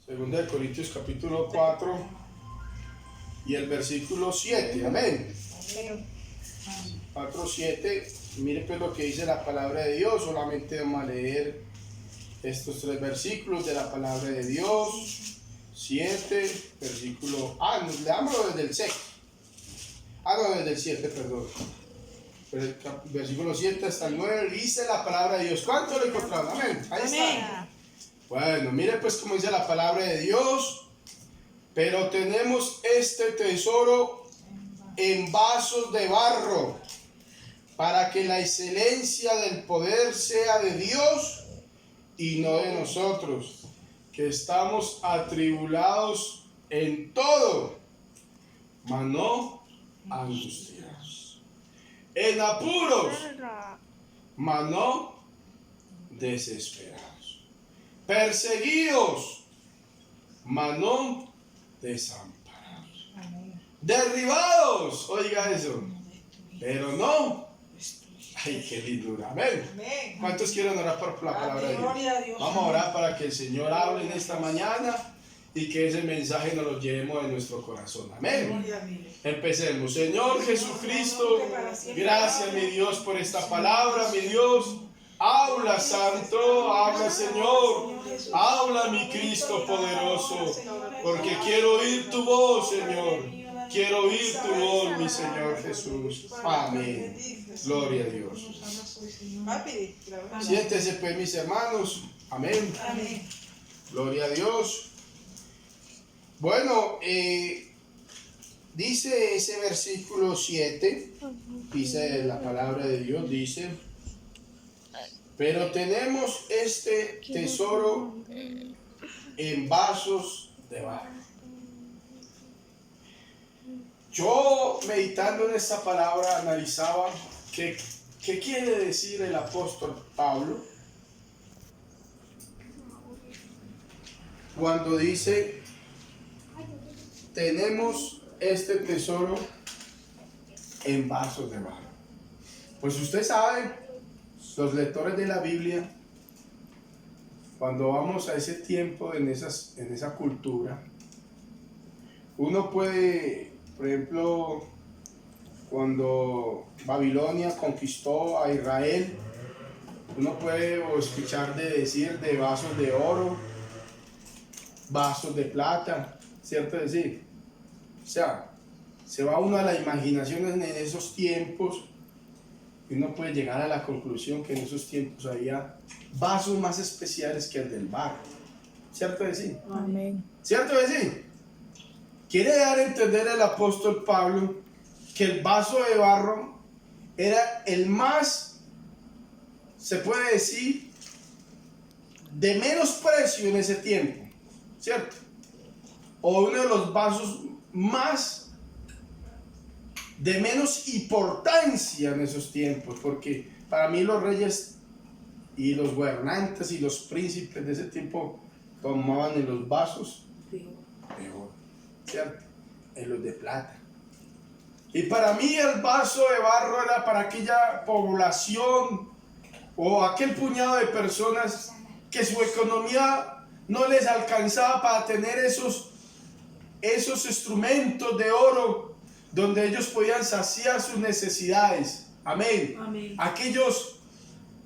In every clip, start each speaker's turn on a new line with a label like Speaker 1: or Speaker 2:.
Speaker 1: Segunda de Corintios capítulo 4 y el versículo 7. Amén. 4:7. Mire pues lo que dice la palabra de Dios. Solamente vamos a leer estos 3 versículos de la palabra de Dios. 7, versículo... leámoslo desde el 6. Desde el 7, perdón. Versículo 7 hasta el 9 dice la palabra de Dios. ¿Cuánto lo encontraron? Amén. Ahí está. Bueno, mire pues cómo dice la palabra de Dios. Pero tenemos este tesoro en vasos de barro, para que la excelencia del poder sea de Dios y no de nosotros, que estamos atribulados en todo, mas no angustiados, en apuros, mas no desesperados, perseguidos, mas no desamparados, derribados, oiga eso, pero no. Ay, qué lindura, amén. ¿Cuántos quieren orar por la palabra de Dios? Vamos a orar para que el Señor hable en esta mañana y que ese mensaje nos lo llevemos en nuestro corazón, amén. Empecemos. Señor Jesucristo, gracias mi Dios por esta palabra, mi Dios. Habla, Santo, habla, Señor, habla, mi Cristo poderoso, porque quiero oír tu voz, Señor, quiero oír tu voz, mi Señor Jesús, amén, gloria a Dios. Siéntese pues, mis hermanos, amén, gloria a Dios. Bueno, dice ese versículo 7, dice la palabra de Dios, dice: pero tenemos este tesoro en vasos de barro. Yo, meditando en esta palabra, analizaba qué quiere decir el apóstol Pablo cuando dice: tenemos este tesoro en vasos de barro. Pues usted sabe, los lectores de la Biblia, cuando vamos a ese tiempo, en esa cultura, uno puede, por ejemplo, cuando Babilonia conquistó a Israel, uno puede escuchar decir de vasos de oro, vasos de plata, ¿cierto decir? O sea, se va uno a la imaginación en esos tiempos. Y uno puede llegar a la conclusión que en esos tiempos había vasos más especiales que el del barro. ¿Cierto decir?
Speaker 2: Amén.
Speaker 1: ¿Cierto decir? Quiere dar a entender el apóstol Pablo que el vaso de barro era el más, se puede decir, de menos precio en ese tiempo. ¿Cierto? O uno de los vasos más de menos importancia en esos tiempos, porque para mí los reyes y los gobernantes y los príncipes de ese tiempo tomaban en los vasos de oro, ¿cierto? En los de plata. Y para mí el vaso de barro era para aquella población o aquel puñado de personas que su economía no les alcanzaba para tener esos instrumentos de oro donde ellos podían saciar sus necesidades. Amén.
Speaker 2: Amén.
Speaker 1: Aquellos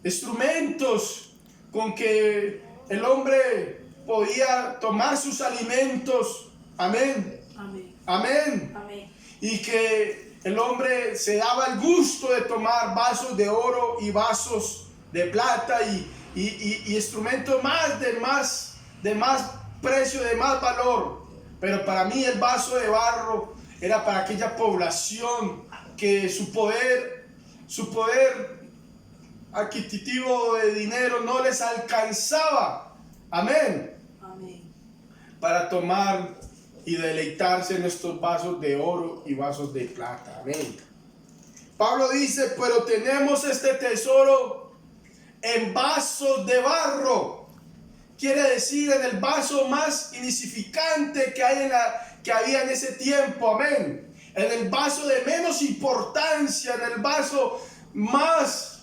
Speaker 1: instrumentos con que el hombre podía tomar sus alimentos. Amén.
Speaker 2: Amén.
Speaker 1: Amén.
Speaker 2: Amén.
Speaker 1: Y que el hombre se daba el gusto de tomar vasos de oro y vasos de plata y instrumentos de más precio, de más valor. Pero para mí el vaso de barro era para aquella población que su poder adquisitivo de dinero no les alcanzaba. Amén.
Speaker 2: Amén.
Speaker 1: Para tomar y deleitarse en estos vasos de oro y vasos de plata. Amén. Pablo dice: pero tenemos este tesoro en vasos de barro. Quiere decir, en el vaso más insignificante que había en ese tiempo, amén. En el vaso de menos importancia, en el vaso más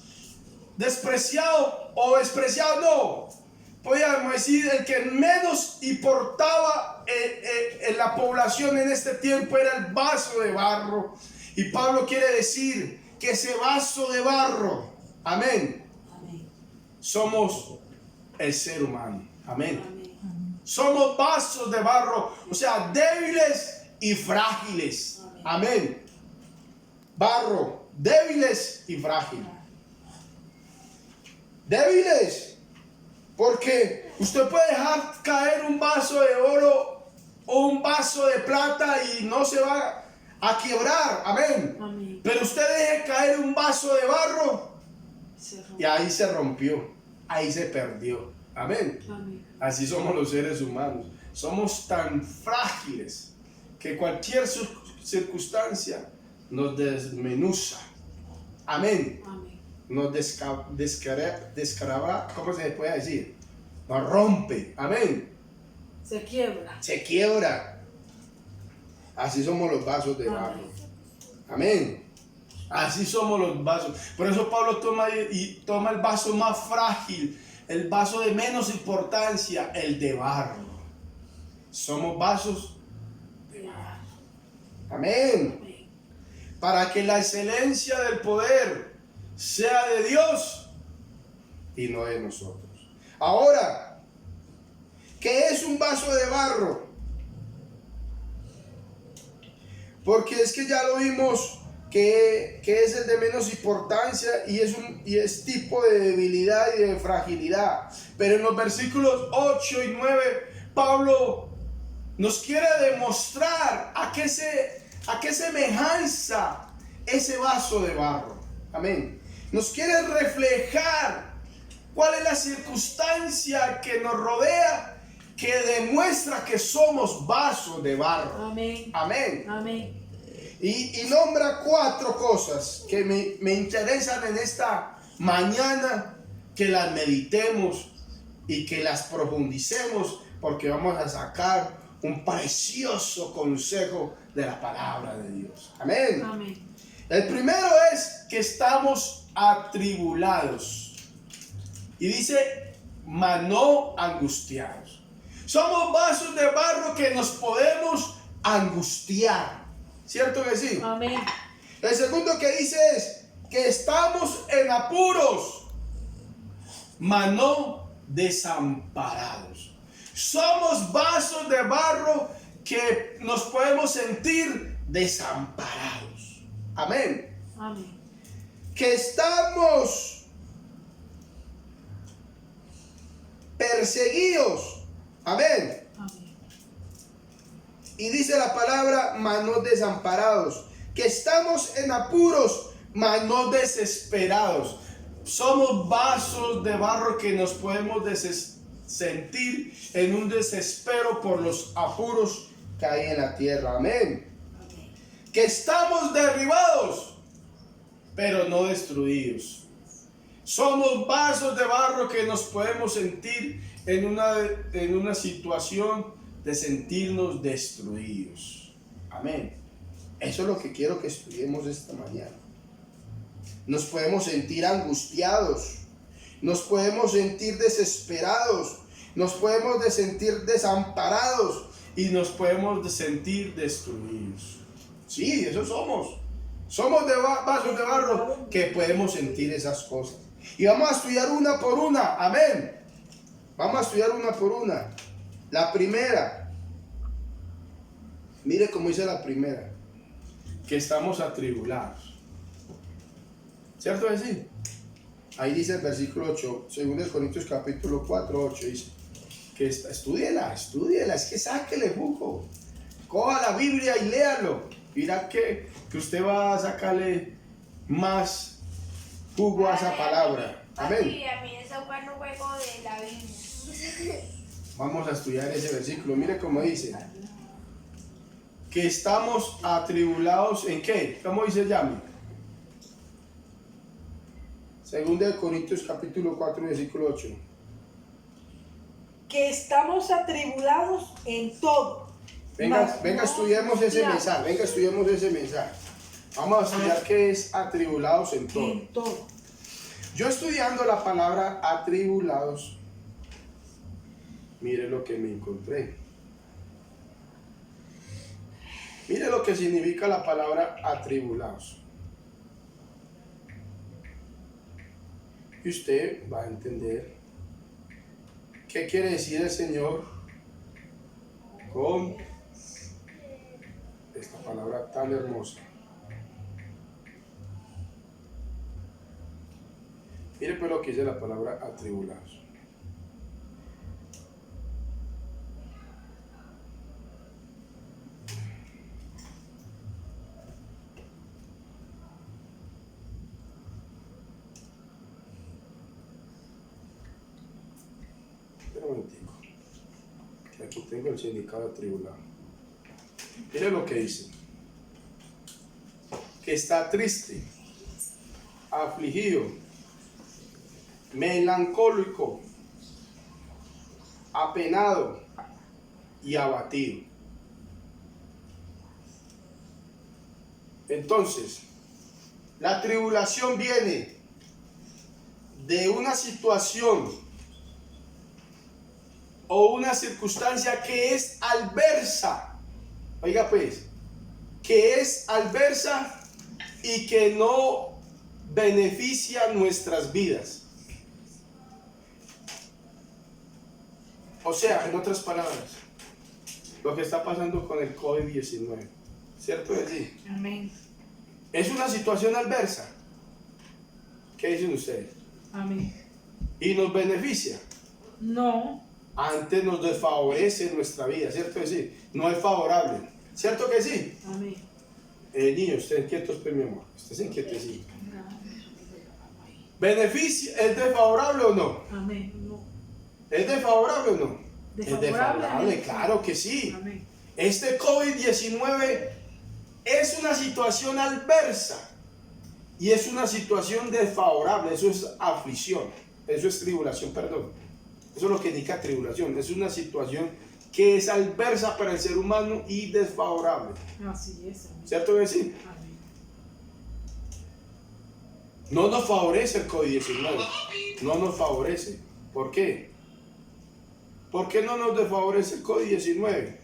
Speaker 1: despreciado o despreciado, no. podríamos decir, el que menos importaba en la población en este tiempo era el vaso de barro. Y Pablo quiere decir que ese vaso de barro, amén, somos el ser humano, amén. Somos vasos de barro, o sea, débiles y frágiles, amén. Barro, débiles y frágiles. Débiles, porque usted puede dejar caer un vaso de oro o un vaso de plata y no se va a quebrar, amén. Pero usted deje caer un vaso de barro y ahí se rompió, ahí se perdió, amén. Así somos los seres humanos, somos tan frágiles que cualquier circunstancia nos desmenuza, amén. Nos descaraba, ¿cómo se puede decir? Nos rompe, amén.
Speaker 2: Se quiebra.
Speaker 1: Se quiebra. Así somos los vasos de barro. Amén. Así somos los vasos. Por eso Pablo toma el vaso más frágil, el vaso de menos importancia, el de barro. Somos vasos de barro. Amén. Para que la excelencia del poder sea de Dios y no de nosotros. Ahora, ¿qué es un vaso de barro? Porque es que ya lo vimos que es el de menos importancia y es tipo de debilidad y de fragilidad. Pero en los versículos 8 y 9, Pablo nos quiere demostrar a qué semejanza ese vaso de barro. Amén. Nos quiere reflejar cuál es la circunstancia que nos rodea, que demuestra que somos vasos de barro.
Speaker 2: Amén.
Speaker 1: Amén.
Speaker 2: Amén.
Speaker 1: Y nombra 4 cosas que me interesan en esta mañana, que las meditemos y que las profundicemos, porque vamos a sacar un precioso consejo de la palabra de Dios. Amén.
Speaker 2: Amén.
Speaker 1: El primero es que estamos atribulados. Y dice, mas no angustiados. Somos vasos de barro que nos podemos angustiar. ¿Cierto que sí?
Speaker 2: Amén.
Speaker 1: El segundo que dice es que estamos en apuros, mas no desamparados. Somos vasos de barro que nos podemos sentir desamparados. Amén.
Speaker 2: Amén.
Speaker 1: Que estamos perseguidos. Amén.
Speaker 2: Amén.
Speaker 1: Y dice la palabra, mas no desamparados. Que estamos en apuros, mas no desesperados. Somos vasos de barro que nos podemos sentir en un desespero por los apuros que hay en la tierra. Amén. Que estamos derribados, pero no destruidos. Somos vasos de barro que nos podemos sentir en una situación de sentirnos destruidos. Amén. Eso es lo que quiero que estudiemos esta mañana. Nos podemos sentir angustiados, nos podemos sentir desesperados, nos podemos sentir desamparados y nos podemos sentir destruidos. Sí, eso somos. Somos de vasos de barro que podemos sentir esas cosas. Y vamos a estudiar una por una. Amén. Vamos a estudiar una por una. La primera. Mire cómo dice la primera. Que estamos atribulados. ¿Cierto que sí? Ahí dice el versículo 8. 2 Corintios capítulo 4, 8. Dice. Que estúdiela. Es que sáquele jugo. Coja la Biblia y léalo. Mira que usted va a sacarle más jugo a esa palabra. Amén.
Speaker 3: A mí eso cuando juego de la Biblia.
Speaker 1: Vamos a estudiar ese versículo. Mire cómo dice. Que estamos atribulados ¿en qué? ¿Cómo dice Yami? 2 Corintios capítulo 4, versículo 8.
Speaker 2: Que estamos atribulados en todo.
Speaker 1: Venga, estudiemos ese mensaje. Vamos a estudiar qué es atribulados en todo.
Speaker 2: En todo.
Speaker 1: Yo estudiando la palabra atribulados, Mire lo que me encontré. Mire lo que significa la palabra atribulados. Y usted va a entender qué quiere decir el Señor con esta palabra tan hermosa. Mire pues lo que dice la palabra atribulados. Espera un momentico, que aquí tengo el significado atribulado. Mire lo que dice. Que está triste, afligido, melancólico, apenado y abatido. Entonces, la tribulación viene de una situación o una circunstancia que es adversa. Oiga pues, que es adversa y que no beneficia nuestras vidas. O sea, en otras palabras, lo que está pasando con el COVID-19, ¿cierto? Es decir,
Speaker 2: Amén.
Speaker 1: es una situación adversa. ¿Qué dicen ustedes?
Speaker 2: Amén.
Speaker 1: ¿Y nos beneficia?
Speaker 2: No.
Speaker 1: Antes nos desfavorece nuestra vida, ¿cierto? Es decir, no es favorable, ¿cierto que sí?
Speaker 2: Amén.
Speaker 1: Niños, ustedes quietos, pues mi amor, ustedes inquietecitos. ¿Beneficia? ¿Es desfavorable o no?
Speaker 2: Amén. No.
Speaker 1: ¿Es desfavorable o no? Es
Speaker 2: Desfavorable,
Speaker 1: desfavorable,
Speaker 2: amén.
Speaker 1: claro que sí.
Speaker 2: Amén.
Speaker 1: Este COVID-19 es una situación adversa y es una situación desfavorable, eso es aflicción, eso es tribulación, perdón. Eso es lo que indica tribulación, es una situación que es adversa para el ser humano y desfavorable.
Speaker 2: Así es. Amén.
Speaker 1: ¿Cierto que sí?
Speaker 2: Amén.
Speaker 1: No nos favorece el COVID-19, no nos favorece. ¿Por qué? ¿Por qué no nos desfavorece el COVID-19?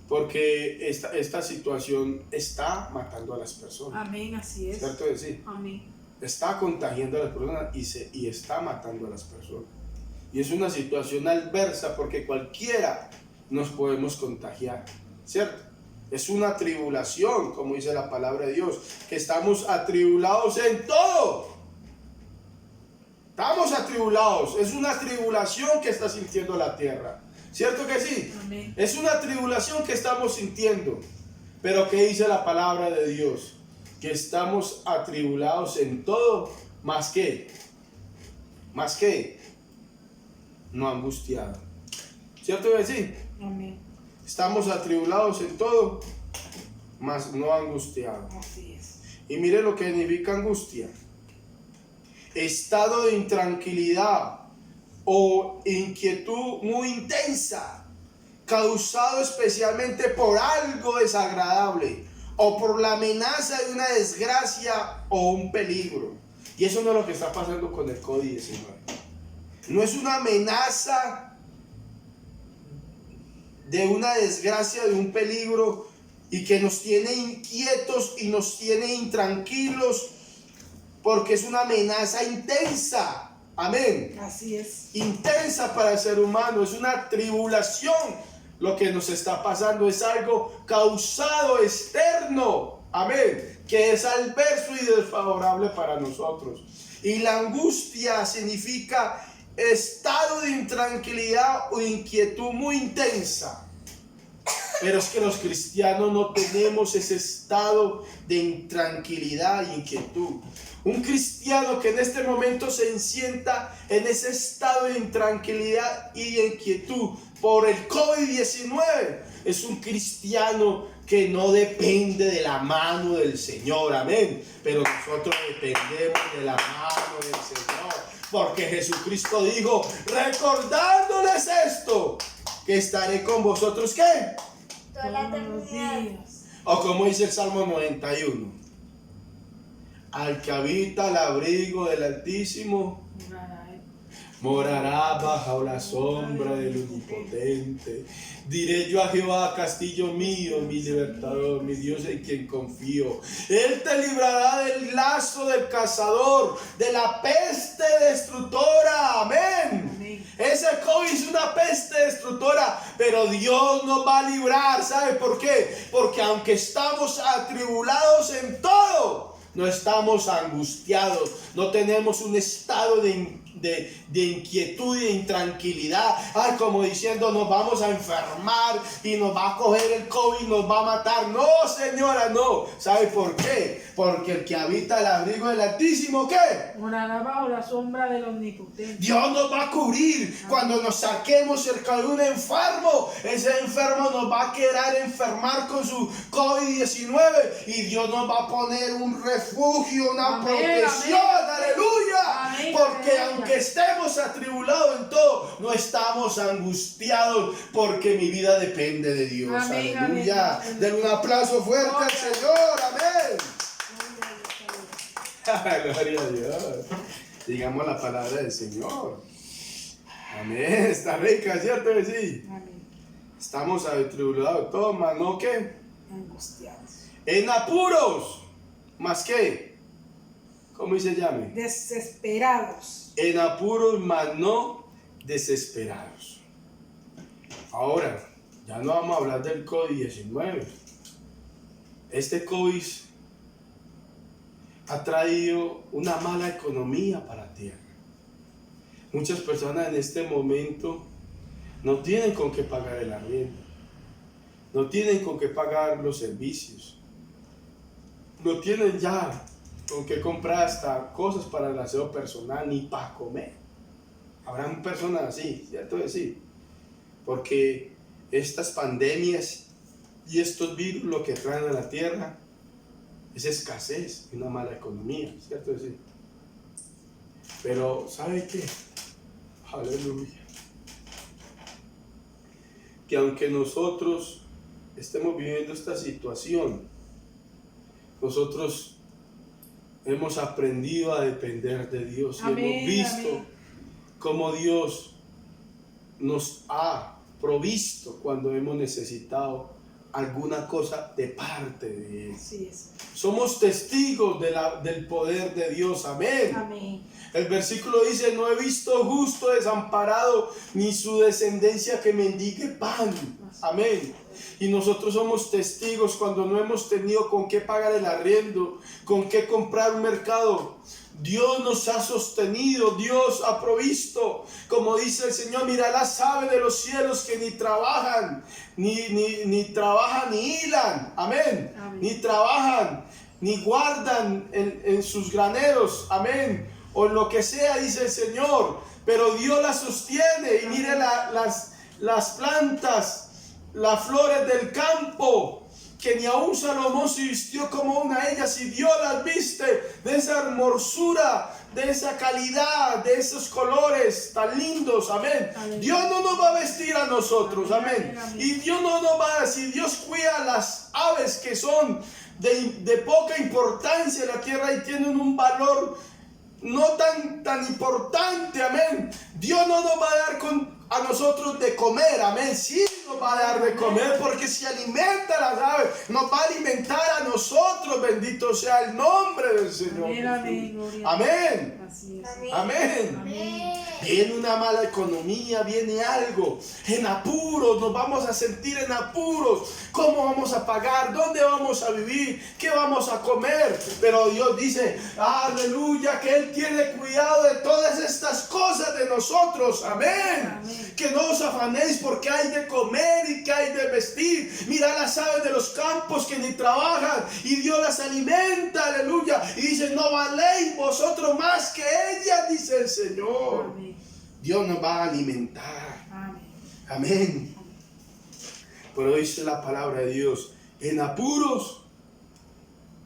Speaker 1: Porque esta situación está matando a las personas.
Speaker 2: Amén. Así es.
Speaker 1: ¿Cierto que sí?
Speaker 2: Amén.
Speaker 1: Está contagiando a las personas y está matando a las personas. Y es una situación adversa porque cualquiera nos podemos contagiar, ¿cierto? Es una tribulación, como dice la palabra de Dios, que estamos atribulados en todo. Estamos atribulados, es una tribulación que está sintiendo la tierra, ¿cierto que sí?
Speaker 2: Amén.
Speaker 1: Es una tribulación que estamos sintiendo, pero ¿qué dice la palabra de Dios? Que estamos atribulados en todo, más que no angustiados, ¿cierto que sí?
Speaker 2: Amén.
Speaker 1: Estamos atribulados en todo, mas no angustiados.
Speaker 2: Así es.
Speaker 1: Y mire lo que significa angustia. Estado de intranquilidad o inquietud muy intensa, causado especialmente por algo desagradable o por la amenaza de una desgracia o un peligro. Y eso no es lo que está pasando con el COVID-19. No es una amenaza de una desgracia, de un peligro, y que nos tiene inquietos y nos tiene intranquilos, porque es una amenaza intensa. Amén.
Speaker 2: Así es.
Speaker 1: Intensa para el ser humano, es una tribulación. Lo que nos está pasando es algo causado externo, amén, que es adverso y desfavorable para nosotros. Y la angustia significa estado de intranquilidad o inquietud muy intensa. Pero es que los cristianos no tenemos ese estado de intranquilidad e inquietud. Un cristiano que en este momento se sienta en ese estado de intranquilidad y inquietud por el COVID-19 es un cristiano que no depende de la mano del Señor, amén. Pero nosotros dependemos de la mano del Señor, porque Jesucristo dijo, recordándoles esto, que estaré con vosotros, ¿qué?
Speaker 3: Toda la
Speaker 2: Todos los
Speaker 3: eternidad.
Speaker 2: días.
Speaker 1: O como dice el Salmo 91, al que habita al abrigo del Altísimo,
Speaker 2: Morará él.
Speaker 1: Morará bajo la sombra del Omnipotente. Diré yo a Jehová, castillo mío, mi libertador, mi Dios en quien confío. Él te librará del lazo del cazador, de la peste destructora. Amén.
Speaker 2: Amén.
Speaker 1: Ese COVID es una peste destructora, pero Dios nos va a librar. ¿Sabe por qué? Porque aunque estamos atribulados en todo, no estamos angustiados, no tenemos un estado de inquietud y de intranquilidad. Ay, como diciendo, nos vamos a enfermar y nos va a coger el COVID, nos va a matar. No, señora, no. ¿Sabe por qué? Porque el que habita el abrigo del Altísimo, ¿qué?
Speaker 2: Morará bajo la sombra del Omnipotente.
Speaker 1: Dios nos va a cubrir. Cuando nos saquemos cerca de un enfermo, ese enfermo nos va a querer enfermar con su COVID-19 y Dios nos va a poner un refugio, una
Speaker 2: Amén,
Speaker 1: protección.
Speaker 2: amén.
Speaker 1: Aleluya.
Speaker 2: Amén,
Speaker 1: Porque
Speaker 2: aleluya.
Speaker 1: aunque estemos atribulados en todo, no estamos angustiados porque mi vida depende de Dios.
Speaker 2: Amén,
Speaker 1: Aleluya.
Speaker 2: amén.
Speaker 1: Denle un aplauso fuerte al
Speaker 2: Gloria.
Speaker 1: Señor. Amén. Gloria a Dios. Digamos la palabra del Señor. Amén. Está rica, ¿cierto que sí?
Speaker 2: Amén.
Speaker 1: Estamos atribulados todos, más no que
Speaker 2: Angustiados.
Speaker 1: en apuros, más que, ¿cómo se llame?
Speaker 2: Desesperados.
Speaker 1: En apuros, más no desesperados. Ahora, ya no vamos a hablar del COVID-19. Este COVID ha traído una mala economía para la tierra. Muchas personas en este momento no tienen con qué pagar el arriendo, no tienen con qué pagar los servicios, no tienen ya con qué comprar hasta cosas para el aseo personal ni para comer. Habrán personas así, ¿cierto que sí? Porque estas pandemias y estos virus lo que traen a la tierra es escasez y una mala economía, ¿cierto que sí? Pero ¿sabe qué? Aleluya. Que aunque nosotros estemos viviendo esta situación, nosotros hemos aprendido a depender de Dios y
Speaker 2: Amén,
Speaker 1: hemos visto
Speaker 2: amén.
Speaker 1: cómo Dios nos ha provisto cuando hemos necesitado alguna cosa de parte de Él.
Speaker 2: Así es.
Speaker 1: Somos testigos del poder de Dios. Amén.
Speaker 2: Amén.
Speaker 1: El versículo dice, no he visto justo desamparado, ni su descendencia que mendigue pan. Amén. Y nosotros somos testigos cuando no hemos tenido con qué pagar el arriendo, con qué comprar un mercado. Dios nos ha sostenido, Dios ha provisto. Como dice el Señor, mira las aves de los cielos que ni trabajan, ni trabajan ni hilan. Amén.
Speaker 2: Amén.
Speaker 1: Ni trabajan, ni guardan en sus graneros. Amén. O lo que sea, dice el Señor, pero Dios las sostiene. Y mire las plantas, las flores del campo, que ni aun Salomón se vistió como una de ellas, y Dios las viste de esa hermosura, de esa calidad, de esos colores tan lindos. Amén.
Speaker 2: Amén.
Speaker 1: Dios no nos va a vestir a nosotros.
Speaker 2: Amén,
Speaker 1: Amén.
Speaker 2: amén.
Speaker 1: Y Dios no nos va a decir, Dios cuida las aves que son de poca importancia en la tierra y tienen un valor no tan importante. Amén. Dios no nos va a dar a nosotros de comer. Amén. Sí nos va a dar de comer, porque si alimenta a las aves, nos va a alimentar a nosotros. Bendito sea el nombre del Señor.
Speaker 2: Amén, amén,
Speaker 1: Jesús.
Speaker 2: gloria.
Speaker 1: Amén.
Speaker 2: Así es.
Speaker 3: Amén.
Speaker 1: Amén.
Speaker 2: Amén.
Speaker 1: Viene una mala economía, viene algo, en apuros, nos vamos a sentir en apuros. ¿Cómo vamos a pagar? ¿Dónde vamos a vivir? ¿Qué vamos a comer? Pero Dios dice, aleluya, que Él tiene cuidado de todas estas cosas de nosotros. Amén.
Speaker 2: Amén.
Speaker 1: Que no os afanéis porque hay de comer y que hay de vestir. Mira las aves de los campos que ni trabajan y Dios las alimenta. Aleluya. Y dice, no valéis vosotros más que ellas, dice el Señor.
Speaker 2: Amén.
Speaker 1: Dios nos va a alimentar.
Speaker 2: Amén.
Speaker 1: Amén. Pero dice la palabra de Dios, en apuros,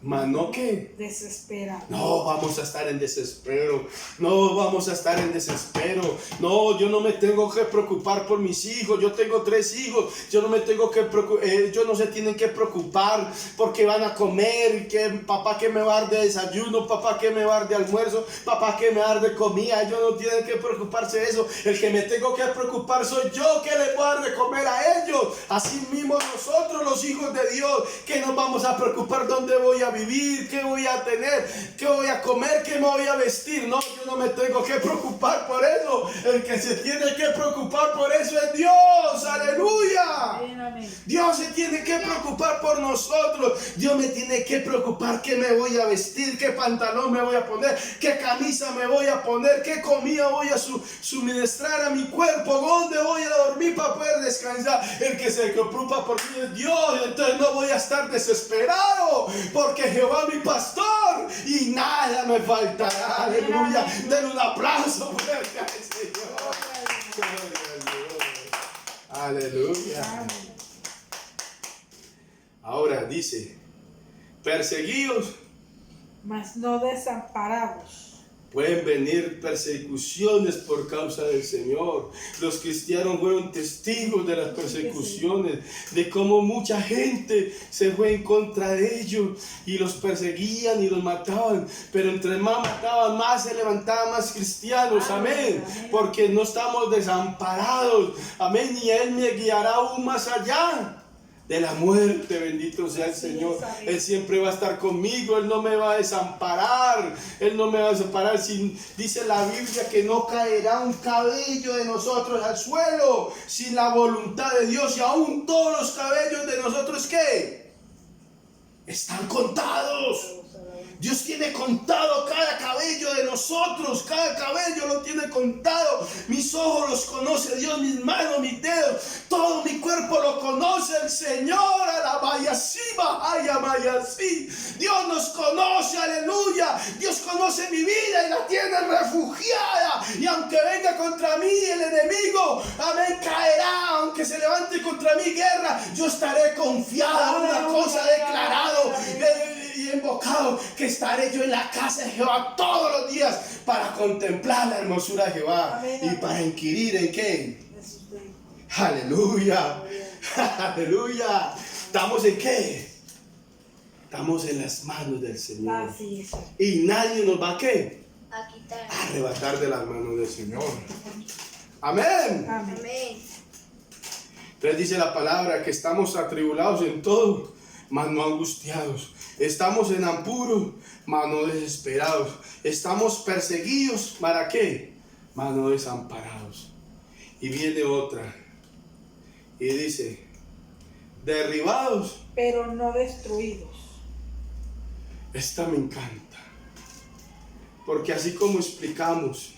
Speaker 1: Mas no que
Speaker 2: desesperados.
Speaker 1: no vamos a estar en desespero. No vamos a estar en desespero. No, yo no me tengo que preocupar por mis hijos. Yo tengo 3 hijos. Yo no me tengo que preocupar. Ellos no se tienen que preocupar porque van a comer. Que papá que me va a dar de desayuno. Papá que me va a dar de almuerzo. Papá que me va a dar de comida. Ellos no tienen que preocuparse de eso. El que me tengo que preocupar soy yo, que les voy a dar de comer a ellos. Así mismo nosotros, los hijos de Dios, que nos vamos a preocupar dónde voy a vivir, qué voy a tener, qué voy a comer, qué me voy a vestir. No, yo no me tengo que preocupar por eso. El que se tiene que preocupar por eso es Dios. Aleluya.
Speaker 2: Amén, amén.
Speaker 1: Dios se tiene que preocupar por nosotros. Dios me tiene que preocupar qué me voy a vestir, qué pantalón me voy a poner, qué camisa me voy a poner, qué comida voy a suministrar a mi cuerpo, dónde voy a dormir para poder descansar. El que se preocupa por mí es Dios. Entonces no voy a estar desesperado, porque Jehová es mi pastor y nada me faltará. Aleluya. Den un aplauso fuerte al Señor. Aleluya.
Speaker 2: Amén.
Speaker 1: Ahora dice, perseguidos.
Speaker 2: Mas no desamparados.
Speaker 1: Pueden venir persecuciones por causa del Señor. Los cristianos fueron testigos de las persecuciones, de cómo mucha gente se fue en contra de ellos y los perseguían y los mataban. Pero entre más mataban, más se levantaban más cristianos. Amén. Porque no estamos desamparados. Amén. Y Él me guiará aún más allá de la muerte. Bendito sea el Señor. Él siempre va a estar conmigo. Él no me va a desamparar. Él no me va a desamparar. Dice la Biblia que no caerá un cabello de nosotros al suelo sin la voluntad de Dios. Y aún todos los cabellos de nosotros, ¿qué? Están contados. Dios tiene contado cada cabello de nosotros, cada cabello lo tiene contado. Mis ojos los conoce Dios, mis manos, mis dedos, todo mi cuerpo lo conoce el Señor. Dios nos conoce, aleluya. Dios conoce mi vida y la tiene refugiada. Y aunque venga contra mí el enemigo, amén, caerá. Aunque se levante contra mí guerra, yo estaré confiado. Una cosa declarado y invocado, que estaré yo en la casa de Jehová todos los días para contemplar la hermosura de Jehová.
Speaker 2: Amén,
Speaker 1: y
Speaker 2: amén.
Speaker 1: para inquirir en qué.
Speaker 2: Jesús te dijo.
Speaker 1: Aleluya. Aleluya. ¿Estamos en qué? Estamos en las manos del Señor.
Speaker 2: Así es.
Speaker 1: Y nadie nos va a qué?
Speaker 3: A quitar.
Speaker 1: A arrebatar de las manos del Señor. Amén.
Speaker 2: Amén.
Speaker 3: Amén.
Speaker 1: Entonces dice la palabra que estamos atribulados en todo, mas no angustiados. Estamos en apuro, mas no desesperados. Estamos perseguidos, ¿para qué? Mas no desamparados. Y viene otra. Y dice, derribados.
Speaker 2: Pero no destruidos.
Speaker 1: Esta me encanta. Porque así como explicamos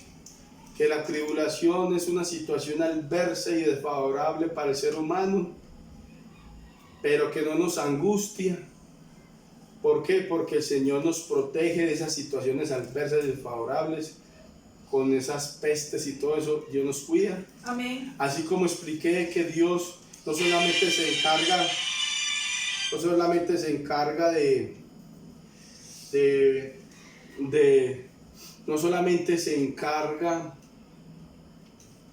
Speaker 1: que la tribulación es una situación adversa y desfavorable para el ser humano, pero que no nos angustia. ¿Por qué? Porque el Señor nos protege de esas situaciones adversas y desfavorables, con esas pestes y todo eso. Dios nos cuida.
Speaker 2: Amén.
Speaker 1: Así como expliqué que Dios no solamente se encarga no solamente se encarga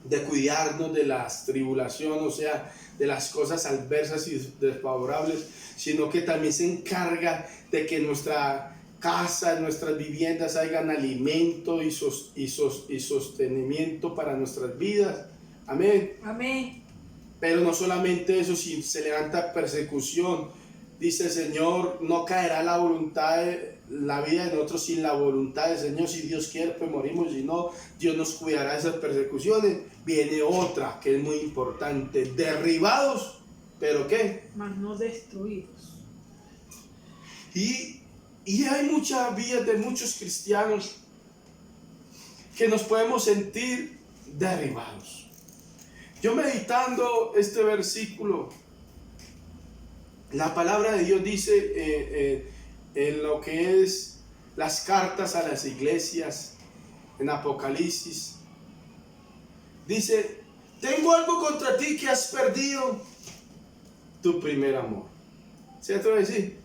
Speaker 1: de cuidarnos de las tribulaciones, o sea, de las cosas adversas y desfavorables, sino que también se encarga de que en nuestra casa, en nuestras viviendas hayan alimento y sostenimiento para nuestras vidas. Amén.
Speaker 2: Amén.
Speaker 1: Pero no solamente eso, si se levanta persecución, dice el Señor, no caerá la vida de nosotros sin la voluntad del Señor. Si Dios quiere, pues morimos, si no, Dios nos cuidará de esas persecuciones. Viene otra que es muy importante, derribados, pero ¿qué?
Speaker 2: Mas no destruidos.
Speaker 1: Y hay muchas vías de muchos cristianos que nos podemos sentir derribados. Yo meditando este versículo, la palabra de Dios dice en lo que es las cartas a las iglesias, en Apocalipsis, dice, tengo algo contra ti, que has perdido tu primer amor. ¿Cierto? Decir,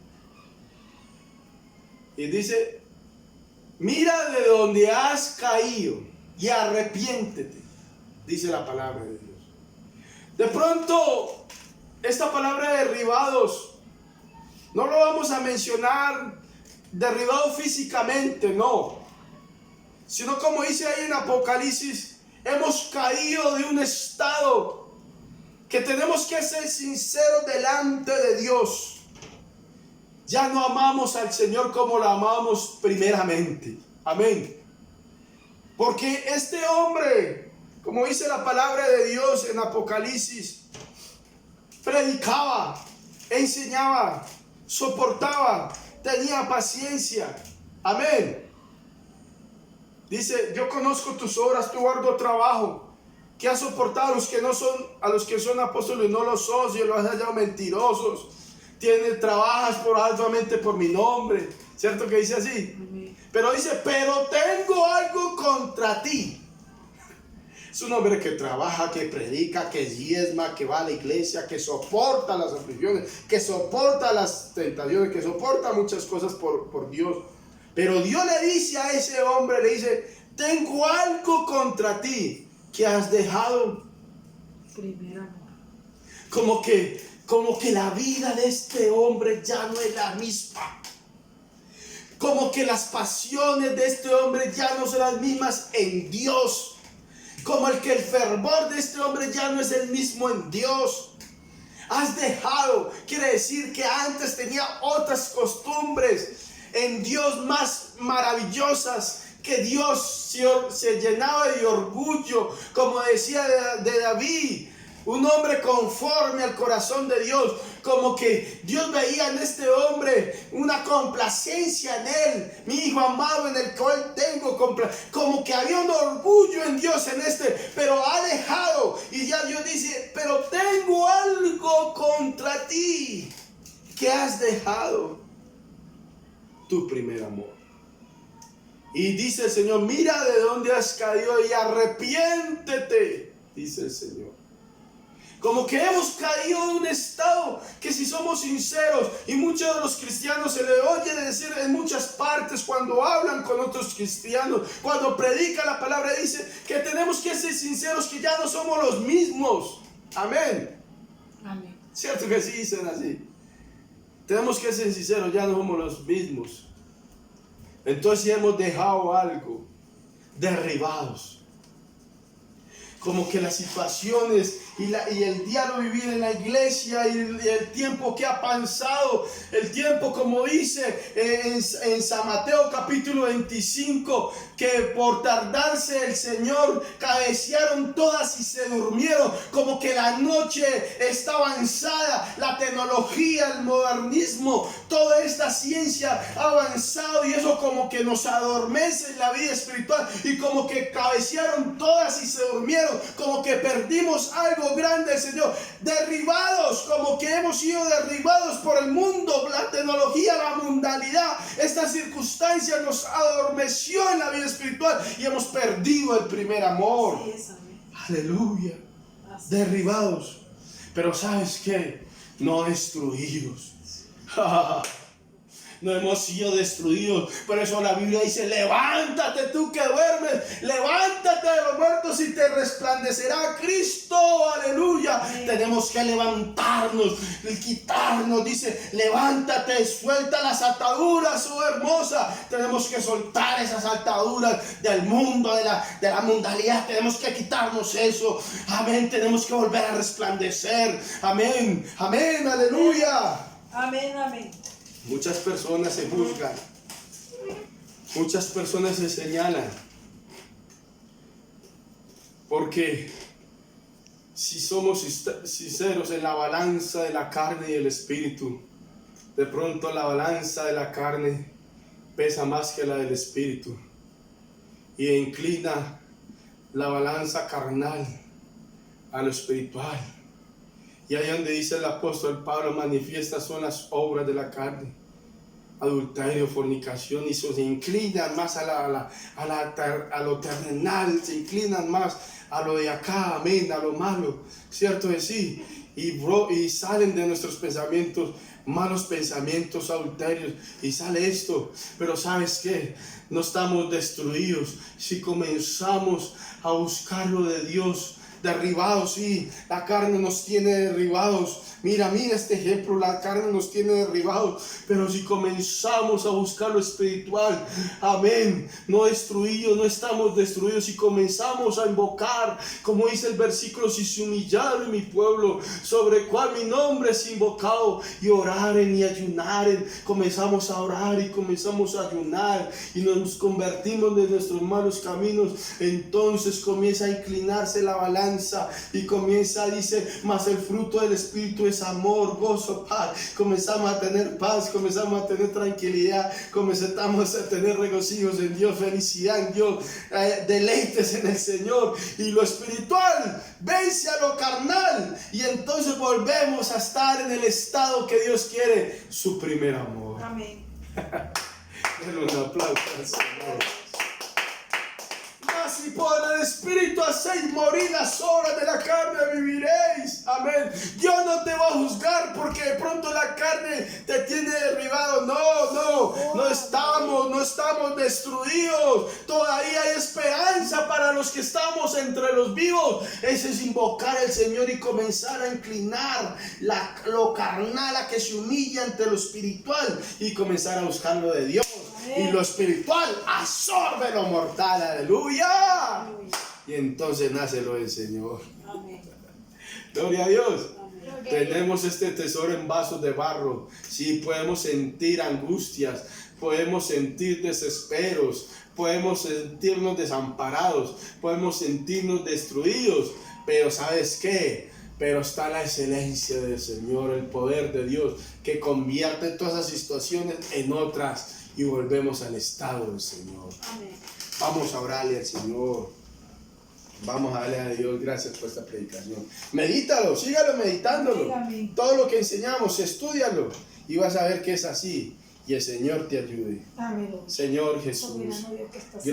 Speaker 1: Y dice, mira de donde has caído y arrepiéntete, dice la palabra de Dios. De pronto, esta palabra derribados, no lo vamos a mencionar derribado físicamente, no. Sino como dice ahí en Apocalipsis, hemos caído de un estado que tenemos que ser sinceros delante de Dios. Ya no amamos al Señor como lo amamos primeramente. Amén. Porque este hombre, como dice la palabra de Dios en Apocalipsis, predicaba, enseñaba, soportaba, tenía paciencia. Amén. Dice, yo conozco tus obras, tu arduo trabajo, que has soportado a los que son apóstoles, no los socios, los has hallado mentirosos. Trabajas arduamente por mi nombre. ¿Cierto que dice así?
Speaker 2: Amén.
Speaker 1: Pero dice, pero tengo algo contra ti. Es un hombre que trabaja, que predica, que diezma, que va a la iglesia, que soporta las aflicciones, que soporta las tentaciones, que soporta muchas cosas por Dios. Pero Dios le dice a ese hombre, le dice, tengo algo contra ti, que has dejado
Speaker 2: Primer amor.
Speaker 1: como que la vida de este hombre ya no es la misma. Como que las pasiones de este hombre ya no son las mismas en Dios. Como el fervor de este hombre ya no es el mismo en Dios. Has dejado, quiere decir que antes tenía otras costumbres en Dios más maravillosas, que Dios se llenaba de orgullo, como decía de David, un hombre conforme al corazón de Dios, como que Dios veía en este hombre una complacencia en él, mi hijo amado en el cual tengo como que había un orgullo en Dios en este, pero ha dejado, y ya Dios dice, pero tengo algo contra ti, que has dejado tu primer amor. Y dice el Señor, mira de dónde has caído y arrepiéntete, dice el Señor. Como que hemos caído en un estado que, si somos sinceros, y muchos de los cristianos se le oye decir en muchas partes cuando hablan con otros cristianos, cuando predica la palabra, dice que tenemos que ser sinceros, que ya no somos los mismos. Amén.
Speaker 2: Amén.
Speaker 1: ¿Cierto que sí dicen así? Tenemos que ser sinceros, ya no somos los mismos. Entonces hemos dejado algo, derribados. Como que las situaciones y el diario vivir en la iglesia y el tiempo que ha pasado, el tiempo, como dice en San Mateo capítulo 25, que por tardarse el Señor cabecearon todas y se durmieron, como que la noche está avanzada, la tecnología, el modernismo, toda esta ciencia ha avanzado, y eso como que nos adormece en la vida espiritual, y como que cabecearon todas y se durmieron, como que perdimos algo grande del Señor, derribados, como que hemos sido derribados por el mundo, la tecnología, la mundanalidad. Esta circunstancia nos adormeció en la vida espiritual y hemos perdido el primer amor.
Speaker 2: Así es, amén.
Speaker 1: Aleluya.
Speaker 2: Así
Speaker 1: Derribados, pero ¿sabes qué? No destruidos. No hemos sido destruidos. Por eso la Biblia dice, levántate tú que duermes, levántate de los muertos y te resplandecerá Cristo. Aleluya. Tenemos que levantarnos y quitarnos. Dice, levántate, suelta las ataduras, oh hermosa. Tenemos que soltar esas ataduras del mundo, de la mundanalidad. Tenemos que quitarnos eso. Amén. Tenemos que volver a resplandecer. Amén. Amén. Aleluya.
Speaker 2: Amén, amén.
Speaker 1: Muchas personas se juzgan, muchas personas se señalan, porque si somos sinceros en la balanza de la carne y el espíritu, de pronto la balanza de la carne pesa más que la del espíritu, y inclina la balanza carnal a lo espiritual. Y ahí donde dice el apóstol Pablo, manifiestas son las obras de la carne: adulterio, fornicación, y se inclinan más a lo terrenal, se inclinan más a lo de acá, amén, a lo malo, cierto es sí. y salen de nuestros pensamientos malos pensamientos, adulterios, y sale esto. Pero ¿sabes qué? No estamos destruidos si comenzamos a buscar lo de Dios. Derribados, sí, la carne nos tiene derribados. Mira este ejemplo, la carne nos tiene derribados, pero si comenzamos a buscar lo espiritual, amén, no destruidos, no estamos destruidos. Si comenzamos a invocar, como dice el versículo, si se humillaron mi pueblo, sobre el cual mi nombre es invocado, y oraren y ayunaren, comenzamos a orar y comenzamos a ayunar, y nos convertimos de nuestros malos caminos, entonces comienza a inclinarse la balanza, y comienza, dice, mas el fruto del Espíritu es amor, gozo, paz. Comenzamos a tener paz, comenzamos a tener tranquilidad, comenzamos a tener regocijos en Dios, felicidad en Dios, deleites en el Señor, y lo espiritual vence a lo carnal, y entonces volvemos a estar en el estado que Dios quiere, su primer amor.
Speaker 2: Amén.
Speaker 1: Denle un aplauso al Señor. Si por el Espíritu hacéis morir las obras de la carne, viviréis. Amén. Dios no te va a juzgar porque de pronto la carne te tiene derribado. No estamos destruidos. Todavía hay esperanza para los que estamos entre los vivos. Ese es invocar al Señor y comenzar a inclinar lo carnal, a que se humilla ante lo espiritual y comenzar a buscar lo de Dios. Y lo espiritual absorbe lo mortal, aleluya. Y entonces nace lo del Señor.
Speaker 2: Amén.
Speaker 1: Gloria a Dios.
Speaker 2: Amén.
Speaker 1: Tenemos este tesoro en vasos de barro. Sí, podemos sentir angustias, podemos sentir desesperos, podemos sentirnos desamparados, podemos sentirnos destruidos. Pero ¿sabes qué? Pero está la excelencia del Señor, el poder de Dios, que convierte todas esas situaciones en otras. Y volvemos al estado del Señor.
Speaker 2: Amén.
Speaker 1: Vamos a orarle al Señor. Vamos a darle a Dios gracias por esta predicación. Medítalo, sígalo meditándolo.
Speaker 2: Amén.
Speaker 1: Todo lo que enseñamos, estúdialo. Y vas a ver que es así. Y el Señor te ayude.
Speaker 2: Amén.
Speaker 1: Señor Jesús.
Speaker 2: Soberano Dios que estás
Speaker 1: Gracias.